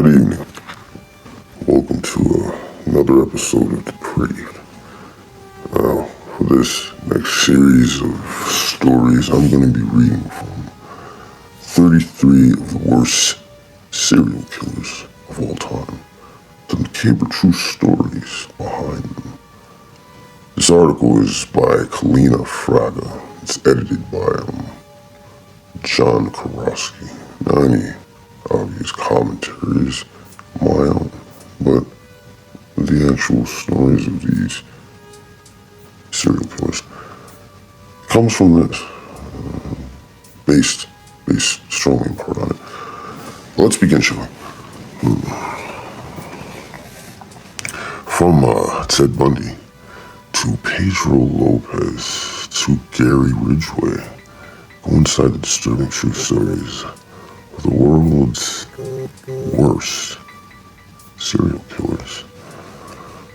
Good evening. Welcome to another episode of Depraved. For this next series of stories, I'm going to be reading from 33 of the worst serial killers of all time. The macabre true stories behind them. This article is by Kalina Fraga. It's edited by John Karosky. Now, any obvious commentaries my own, but the actual stories of these serial killers comes from this, based strongly in part on it. Let's begin, shall we? From Ted Bundy to Pedro Lopez to Gary Ridgway, go inside the disturbing true stories of the world's worst serial killers.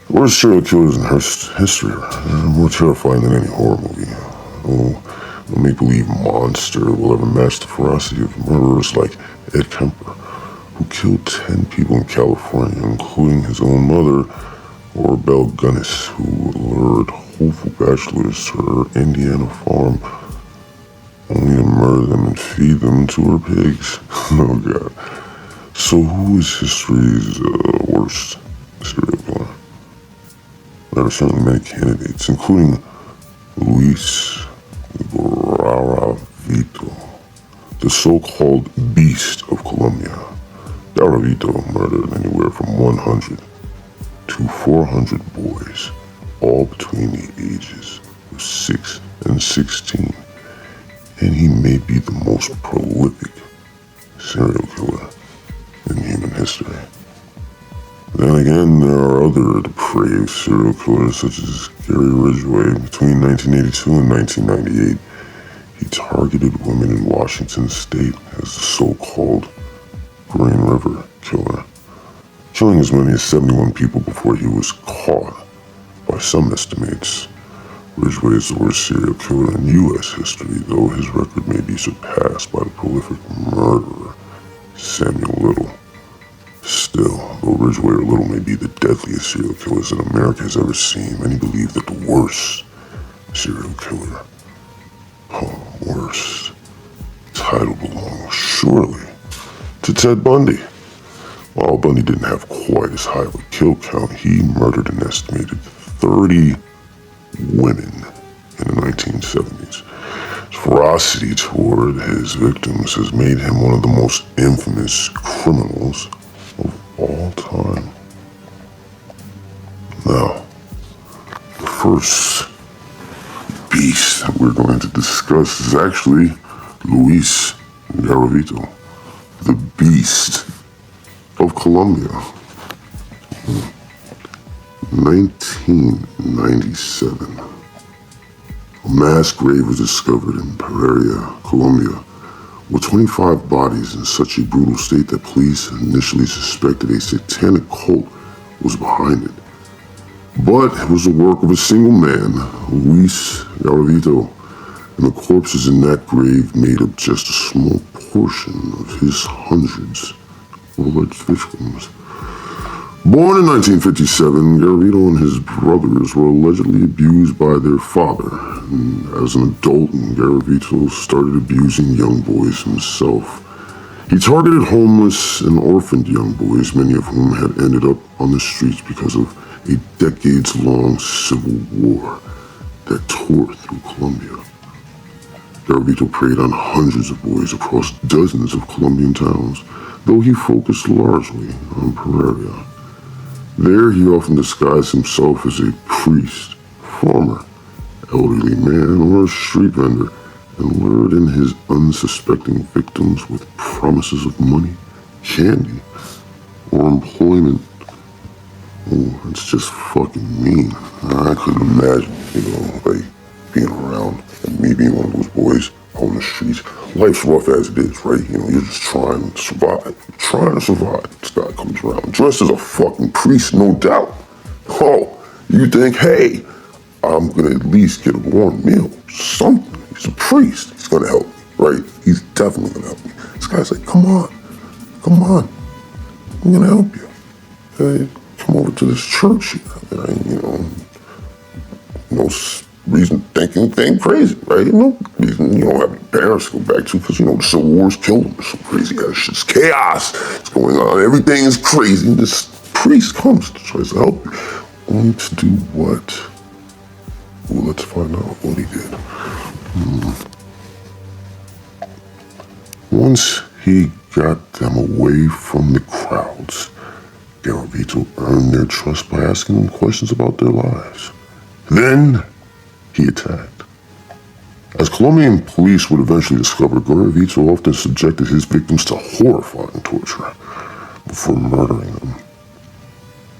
The worst serial killers in history are more terrifying than any horror movie. No make-believe monster will ever match the ferocity of murderers like Ed Kemper, who killed 10 people in California, including his own mother, or Belle Gunnis, who lured hopeful bachelors to her Indiana farm, only to murder them and feed them to her pigs. Oh God. So who is history's worst serial killer? There are certainly many candidates, including Luis Garavito, the so-called beast of Colombia. Garavito murdered anywhere from 100 to 400 boys, all between the ages of 6 and 16. And he may be the most prolific serial killer in human history. Then again, there are other depraved serial killers such as Gary Ridgway. Between 1982 and 1998, he targeted women in Washington state as the so-called Green River Killer, killing as many as 71 people before he was caught. By some estimates, Ridgway is the worst serial killer in U.S. history, though his record may be surpassed by the prolific murderer Samuel Little. Still, though Ridgway or Little may be the deadliest serial killers that America has ever seen, many believe that the worst serial killer, worst, title belongs surely to Ted Bundy. While Bundy didn't have quite as high of a kill count, he murdered an estimated 30 women in the 1970s. His ferocity toward his victims has made him one of the most infamous criminals of all time. Now, the first beast that we're going to discuss is actually Luis Garavito, the beast of Colombia. 1997. A mass grave was discovered in Pereira, Colombia, with 25 bodies in such a brutal state that police initially suspected a satanic cult was behind it. But it was the work of a single man, Luis Garavito, and the corpses in that grave made up just a small portion of his hundreds of alleged victims. Born in 1957, Garavito and his brothers were allegedly abused by their father. And as an adult, Garavito started abusing young boys himself. He targeted homeless and orphaned young boys, many of whom had ended up on the streets because of a decades-long civil war that tore through Colombia. Garavito preyed on hundreds of boys across dozens of Colombian towns, though he focused largely on Pereira. There, he often disguised himself as a priest, farmer, elderly man, or a street vendor, and lured in his unsuspecting victims with promises of money, candy, or employment. Oh, it's just fucking mean. I couldn't imagine, like being around and me being one of those boys on the streets. Life's rough as it is, right? You're just trying to survive. This guy comes around, dressed as a fucking priest, no doubt. Oh, you think, hey, I'm gonna at least get a warm meal, something. He's a priest. He's gonna help me, right? He's definitely gonna help me. This guy's like, come on. I'm gonna help you. Come over to this church. No reason thinking anything crazy, right? No reason you don't have any parents to go back to because, the Civil War's killed them. Some crazy ass shit's chaos. It's going on. Everything is crazy. And this priest comes to try to help you. Only to do what? Well, let's find out what he did. Once he got them away from the crowds, Garavito earned their trust by asking them questions about their lives. Then he attacked. As Colombian police would eventually discover, Garavito often subjected his victims to horrifying torture before murdering them.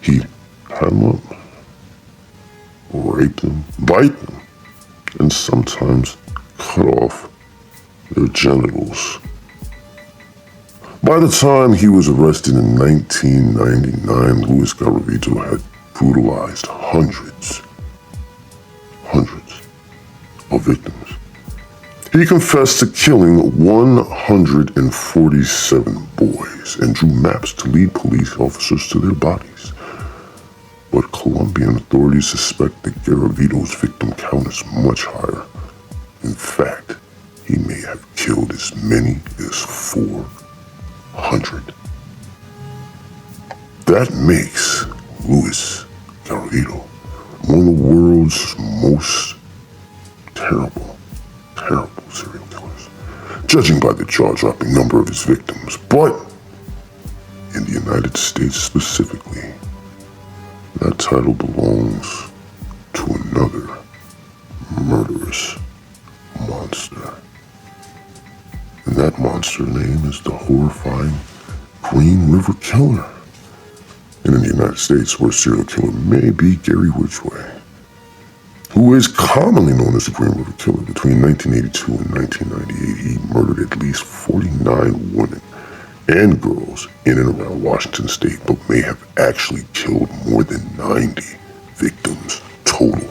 He'd tie them up, rape them, bite them, and sometimes cut off their genitals. By the time he was arrested in 1999, Luis Garavito had brutalized hundreds of victims. He confessed to killing 147 boys and drew maps to lead police officers to their bodies. But Colombian authorities suspect that Garavito's victim count is much higher. In fact, he may have killed as many as 400. That makes Luis Garavito one of the world's most terrible serial killers, judging by the jaw-dropping number of his victims. But in the United States specifically, that title belongs to another murderous monster. And that monster name is the horrifying Green River Killer. And in the United States, worst serial killer may be Gary Ridgway, who is commonly known as the Green River Killer. Between 1982 and 1998, he murdered at least 49 women and girls in and around Washington State, but may have actually killed more than 90 victims total.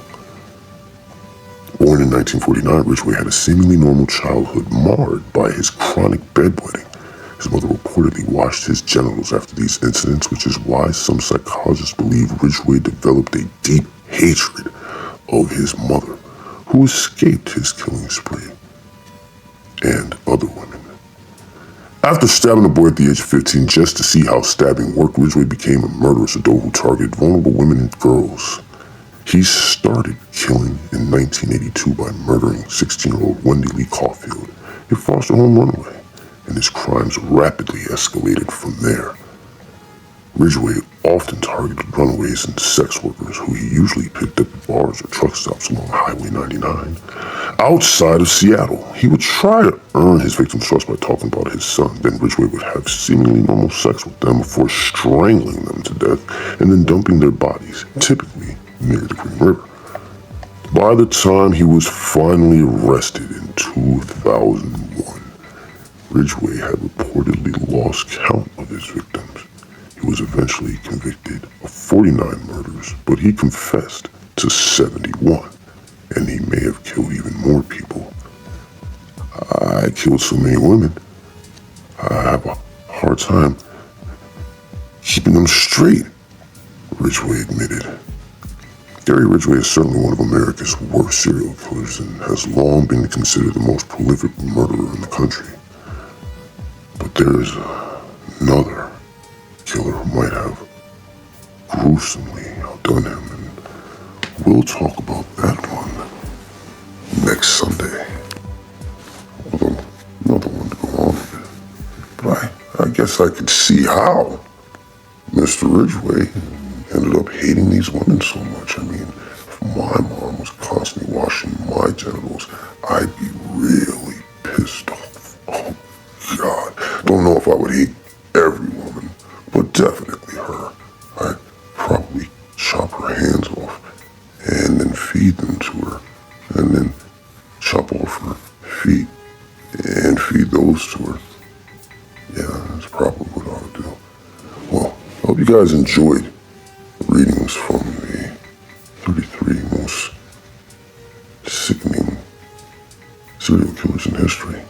Born in 1949, Ridgway had a seemingly normal childhood marred by his chronic bedwetting. His mother reportedly washed his genitals after these incidents, which is why some psychologists believe Ridgway developed a deep hatred of his mother, who escaped his killing spree, and other women. After stabbing a boy at the age of 15 just to see how stabbing worked, Ridgway became a murderous adult who targeted vulnerable women and girls. He started killing in 1982 by murdering 16-year-old Wendy Lee Caulfield, a foster home runaway, and his crimes rapidly escalated from there. Ridgway often targeted runaways and sex workers, who he usually picked up at bars or truck stops along Highway 99. Outside of Seattle, he would try to earn his victims' trust by talking about his son. Then Ridgway would have seemingly normal sex with them before strangling them to death and then dumping their bodies, typically near the Green River. By the time he was finally arrested in 2001, Ridgway had reportedly lost count of his victims. He was eventually convicted of 49 murders, but he confessed to 71, and he may have killed even more people. I killed so many women, I have a hard time keeping them straight, Ridgway admitted. Gary Ridgway is certainly one of America's worst serial killers and has long been considered the most prolific murderer in the country. But there's another killer who might have gruesomely outdone him, and we'll talk about that one next Sunday. Although, another one to go on with. But I guess I could see how Mr. Ridgway ended up hating these women so much. I mean, if my mom was constantly washing my genitals, I'd be really pissed off. Oh, God. Don't know if I would hate every woman, but definitely her. I'd probably chop her hands off and then feed them to her, and then chop off her feet and feed those to her. Yeah, that's probably what I would do. Well, I hope you guys enjoyed readings from the 33 most sickening serial killers in history.